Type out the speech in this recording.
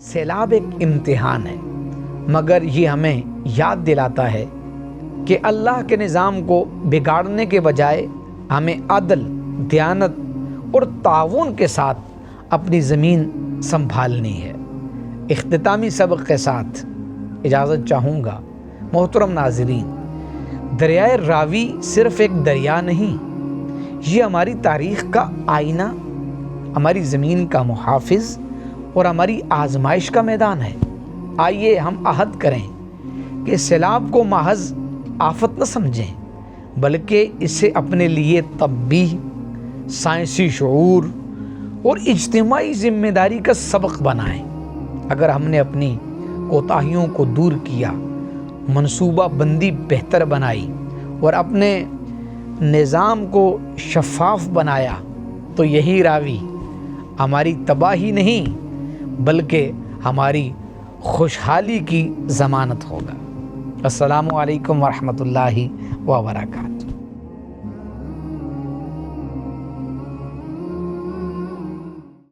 سیلاب ایک امتحان ہے، مگر یہ ہمیں یاد دلاتا ہے کہ اللہ کے نظام کو بگاڑنے کے بجائے ہمیں عدل، دیانت اور تعاون کے ساتھ اپنی زمین سنبھالنی ہے۔ اختتامی سبق کے ساتھ اجازت چاہوں گا۔ محترم ناظرین، دریائے راوی صرف ایک دریا نہیں، یہ ہماری تاریخ کا آئینہ، ہماری زمین کا محافظ اور ہماری آزمائش کا میدان ہے۔ آئیے ہم عہد کریں کہ سیلاب کو محض آفت نہ سمجھیں، بلکہ اسے اپنے لیے طبی، سائنسی شعور اور اجتماعی ذمہ داری کا سبق بنائیں۔ اگر ہم نے اپنی کوتاہیوں کو دور کیا، منصوبہ بندی بہتر بنائی اور اپنے نظام کو شفاف بنایا، تو یہی راوی ہماری تباہی نہیں بلکہ ہماری خوشحالی کی ضمانت ہوگا۔ السلام علیکم ورحمۃ اللہ وبرکاتہ۔